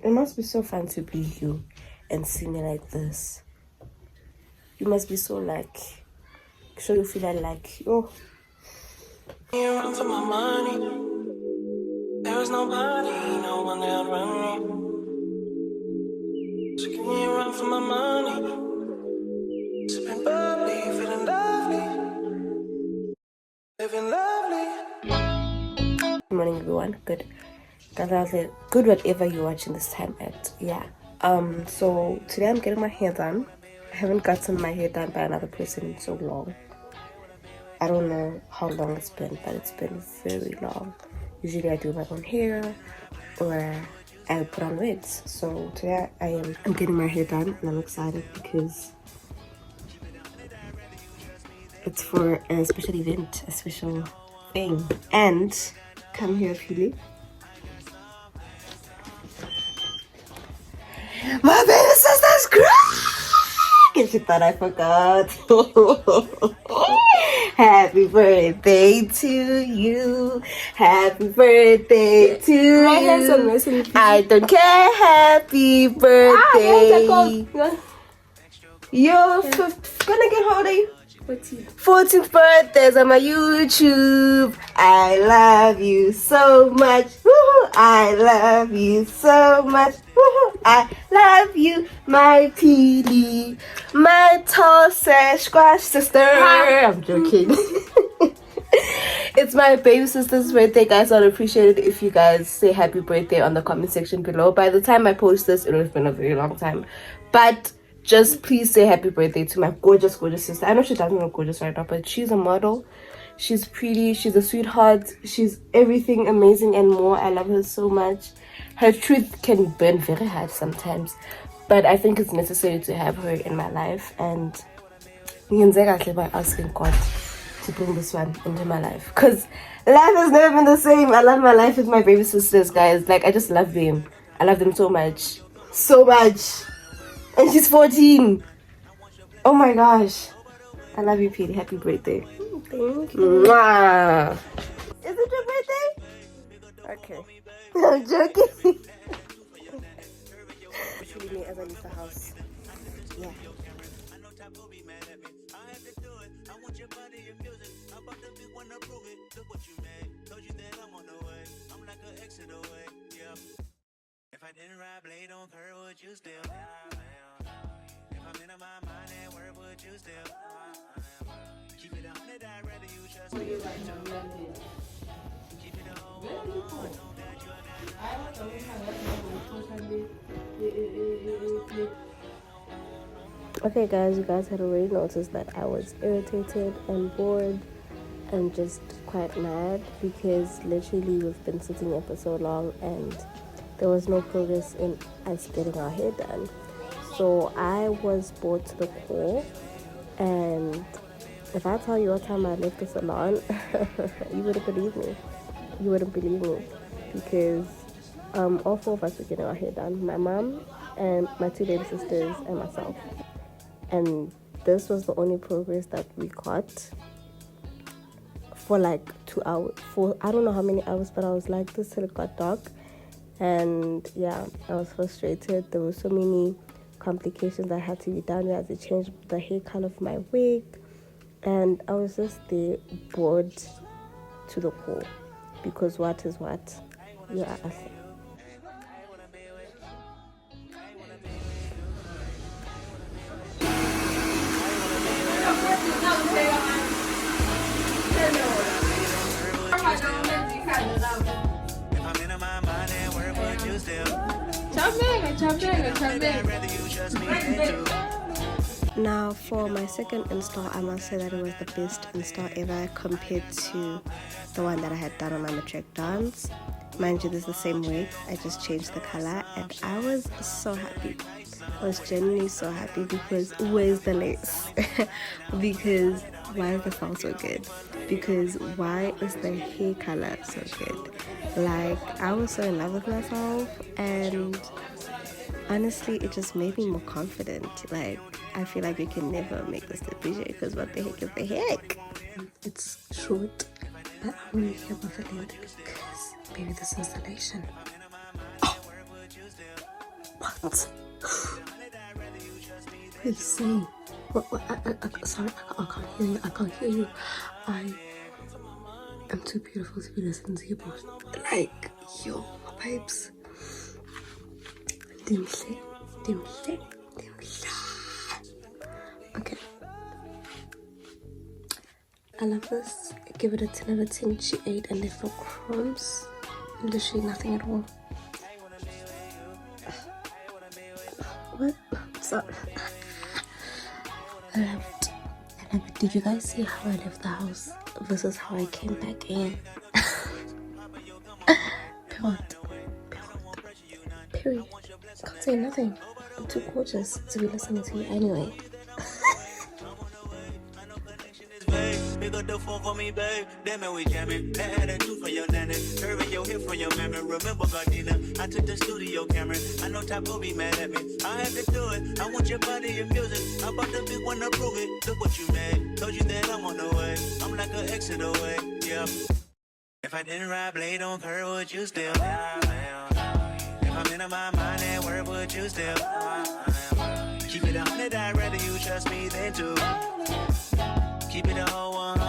It must be so fun to be you and see me like this. You must be so like, sure you feel like, oh. You run for my money. There is nobody, no one that run me. So can you run for my money? Sipping bubbly, feeling lovely, living lovely. Good morning, everyone. Good. Good whatever you're watching this time at. Yeah. So today I'm getting my hair done. I haven't gotten my hair done by another person in so long. I don't know how long it's been, but it's been very long. Usually I do my own hair or I put on wigs. So today I'm getting my hair done and I'm excited because it's for a special event, a special thing. And come here, Philly. My baby sister's crying! And she thought I forgot. Happy birthday to you. Happy birthday to you. I don't care. Happy birthday. You're gonna get how old are you? 14th birthdays on my YouTube. I love you so much. Woo-hoo. I love you so much. Woo-hoo. I love you, my PD, my tall squash sister. I'm joking. It's my baby sister's birthday, guys. I'd appreciate it if you guys say happy birthday on the comment section below. By the time I post this, it would have been a very long time, but just please say happy birthday to my gorgeous sister. I know she doesn't look gorgeous right now, but she's a model. She's pretty. She's a sweetheart. She's everything amazing and more. I love her so much. Her truth can burn very hard sometimes, but I think it's necessary to have her in my life. And by asking God to bring this one into my life, because life has never been the same. I love my life with my baby sisters, guys. Like, I just love them. I love them so much. And she's 14. Oh my gosh. I love you, Petey. Happy birthday. Thank you. Mwah. Is it your birthday? Okay. I'm joking. Treating me as I leave the house. Yeah. If I didn't ride blade on her, would you still? If I'm in my mind and where would you still? Keep it 100, I'd rather you trust me. Keep it a whole know that you are. Okay, guys, you guys had already noticed that I was irritated and bored and just quite mad because literally we've been sitting here for so long and there was no progress in us getting our hair done. So I was bored to the core, and if I tell you what time I left the salon, you wouldn't believe me. You wouldn't believe me because all four of us were getting our hair done. My mom and my two baby sisters and myself. And this was the only progress that we got for like 2 hours. For I don't know how many hours, but I was like this till it got dark. And yeah, I was frustrated. There were so many complications that had to be done. I had to change the hair color of my wig. And I was just there bored to the core. Because what is what? You are asking. Now for my second install, I must say that it was the best install ever compared to the one that I had done on my matric dance. Mind you, this is the same wig, I just changed the color and I was so happy. I was genuinely so happy because where's the lace? Because why is the font so good? Because why is the hair color so good? Like, I was so in love with myself and honestly it just made me more confident. Like, I feel like we can never make this the BJ because what the heck is the heck? It's short, but I want to hear about the length because maybe this installation. Oh. What are you saying? What, sorry, I can't hear you. I can't hear you. I am too beautiful to be listening to you both. Like, yo, babes. Dimsle. Okay. I love this. Give it a 10 out of 10. She ate and left no crumbs. Literally nothing at all. What? Sorry. I love it. Did you guys see how I left the house? This is how I came back in. Period. Can't say nothing. I'm too gorgeous to be listening to you anyway. Pick up the phone for me, babe. Damn it, we jamming. That attitude for your nanny. Curving your hip from your memory. Remember, Gardena, I took the studio camera. I know Top will be mad at me. I had to do it. I want your body and music. I bought the big one to prove it. Look what you made. Told you that I'm on the way. I'm like an exit away. Yeah. If I didn't ride blade on curve, would you still? If I'm in my mind and where would you still? Keep it 100, I'd rather you trust me than to. Keep it a whole 100.